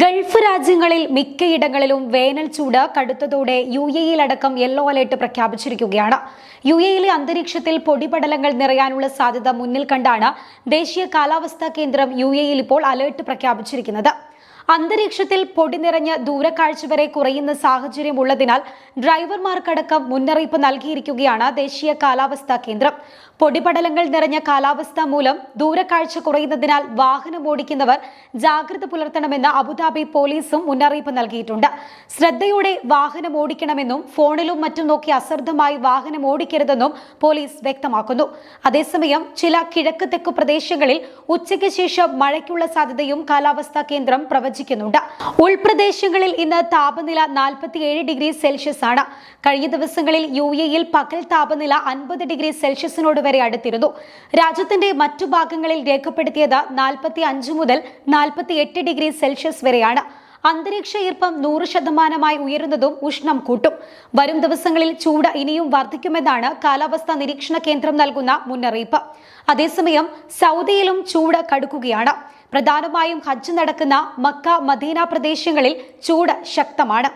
Gulf രാജ്യങ്ങളിൽ മിക്കയിടങ്ങളിലും വേനൽ ചൂട് കടുത്തതോടെ UAE-യിലടക്കം യെല്ലോ അലേർട്ട് പ്രഖ്യാപിച്ചിരിക്കുകയാണ്. UAE-യിലെ അന്തരീക്ഷത്തിൽ പൊടിപടലങ്ങൾ നിറയാനുള്ള സാധ്യത മുന്നിൽ കണ്ടാണ് ദേശീയ കാലാവസ്ഥാ കേന്ദ്രം UAE-യിൽ ഇപ്പോൾ അലേർട്ട് പ്രഖ്യാപിച്ചിരിക്കുന്നത്. അന്തരീക്ഷത്തിൽ പൊടി നിറഞ്ഞ് ദൂരക്കാഴ്ച വരെ കുറയുന്ന സാഹചര്യം ഉള്ളതിനാൽ ഡ്രൈവർമാർക്കടക്കം മുന്നറിയിപ്പ് നൽകിയിരിക്കുകയാണ് ദേശീയ കാലാവസ്ഥാ കേന്ദ്രം. പൊടിപടലങ്ങൾ നിറഞ്ഞ കാലാവസ്ഥ മൂലം ദൂരക്കാഴ്ച കുറയുന്നതിനാൽ വാഹനം ഓടിക്കുന്നവർ ജാഗ്രത പുലർത്തണമെന്ന് അബുദാബി പോലീസും മുന്നറിയിപ്പ് നൽകിയിട്ടുണ്ട്. ശ്രദ്ധയോടെ വാഹനം ഓടിക്കണമെന്നും ഫോണിലും മറ്റും നോക്കി അശ്രദ്ധമായി വാഹനം ഓടിക്കരുതെന്നും പോലീസ് വ്യക്തമാക്കുന്നു. അതേസമയം ചില കിഴക്ക് തെക്കു പ്രദേശങ്ങളിൽ ഉച്ചയ്ക്ക് ശേഷം മഴയ്ക്കുള്ള സാധ്യതയും കാലാവസ്ഥാ കേന്ദ്രം പ്രവചിക്കുന്നുണ്ട്. ഉൾപ്രദേശങ്ങളിൽ ഇന്ന് താപനില 47 ഡിഗ്രി സെൽഷ്യസ് ആണ്. കഴിഞ്ഞ ദിവസങ്ങളിൽ UAE-യിൽ പകൽ താപനില 50 ഡിഗ്രി സെൽഷ്യസിനോട് വരെ അടുത്തിരുന്നു. രാജ്യത്തിന്റെ മറ്റു ഭാഗങ്ങളിൽ രേഖപ്പെടുത്തിയത് 45 മുതൽ 48 ഡിഗ്രി സെൽഷ്യസ് വരെയാണ്. അന്തരീക്ഷ ഈർപ്പം 100% ഉയരുന്നതും ഉഷ്ണം കൂട്ടും. വരും ദിവസങ്ങളിൽ ചൂട് ഇനിയും വർദ്ധിക്കുമെന്നാണ് കാലാവസ്ഥാ നിരീക്ഷണ കേന്ദ്രം നൽകുന്ന മുന്നറിയിപ്പ്. അതേസമയം സൗദിയിലും ചൂട് കടുക്കുകയാണ്. പ്രധാനമായും ഹജ്ജ് നടക്കുന്ന മക്ക, മദീന പ്രദേശങ്ങളിൽ ചൂട് ശക്തമാണ്.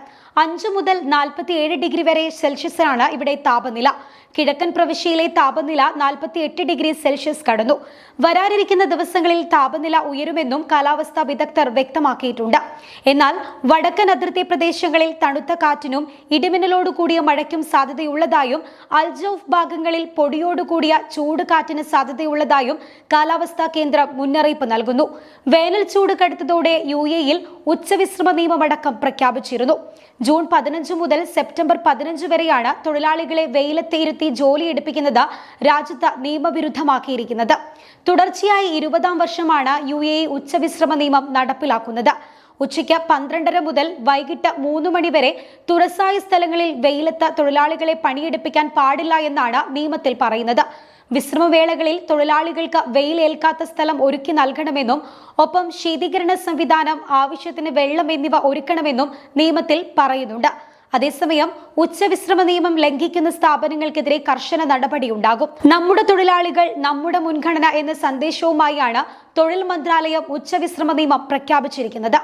5 മുതൽ 47 ഡിഗ്രി വരെ സെൽഷ്യസാണ് ഇവിടെ താപനില. കിഴക്കൻ പ്രവിശ്യയിലെ താപനില 48 ഡിഗ്രി സെൽഷ്യസ് കടന്നു. വരാനിരിക്കുന്ന ദിവസങ്ങളിൽ താപനില ഉയരുമെന്നും കാലാവസ്ഥാ വിദഗ്ധർ വ്യക്തമാക്കിയിട്ടുണ്ട്. എന്നാൽ വടക്കൻ അതിർത്തി പ്രദേശങ്ങളിൽ തണുത്ത കാറ്റിനും ഇടിമിന്നലോടുകൂടിയ മഴയ്ക്കും സാധ്യതയുള്ളതായും അൽജൌഫ് ഭാഗങ്ങളിൽ പൊടിയോടുകൂടിയ ചൂട് കാറ്റിന് സാധ്യതയുള്ളതായും കാലാവസ്ഥാ കേന്ദ്രം മുന്നറിയിപ്പ് നൽകുന്നു. വേനൽ ചൂട് കടുത്തതോടെ UAE-യിൽ ഉച്ചവിശ്രമ നിയമമടക്കം പ്രഖ്യാപിച്ചിരുന്നു. ജൂൺ 15 മുതൽ സെപ്റ്റംബർ 15 വരെയാണ് തൊഴിലാളികളെ വെയിലത്ത് ഇരുത്തി ജോലിയെടുപ്പിക്കുന്നത് രാജ്യത്ത് നിയമവിരുദ്ധമാക്കിയിരിക്കുന്നത്. തുടർച്ചയായി 20ാം വർഷമാണ് UAE ഉച്ചവിശ്രമ നിയമം നടപ്പിലാക്കുന്നത്. ഉച്ചയ്ക്ക് 12:30 മുതൽ വൈകിട്ട് 3 മണി വരെ തുറസായ സ്ഥലങ്ങളിൽ വെയിലത്ത് തൊഴിലാളികളെ പണിയെടുപ്പിക്കാൻ പാടില്ല എന്നാണ് നിയമത്തിൽ പറയുന്നത്. വിശ്രമവേളകളിൽ തൊഴിലാളികൾക്ക് വെയിലേൽക്കാത്ത സ്ഥലം ഒരുക്കി നൽകണമെന്നും ഒപ്പം ശീതീകരണ സംവിധാനം, ആവശ്യത്തിന് വെള്ളം എന്നിവ ഒരുക്കണമെന്നും നിയമത്തിൽ പറയുന്നുണ്ട്. അതേസമയം ഉച്ചവിശ്രമ നിയമം ലംഘിക്കുന്ന സ്ഥാപനങ്ങൾക്കെതിരെ കർശന നടപടിയുണ്ടാകും. നമ്മുടെ തൊഴിലാളികൾ നമ്മുടെ മുൻഗണന എന്ന സന്ദേശവുമായാണ് തൊഴിൽ മന്ത്രാലയം ഉച്ചവിശ്രമ നിയമം പ്രഖ്യാപിച്ചിരിക്കുന്നത്.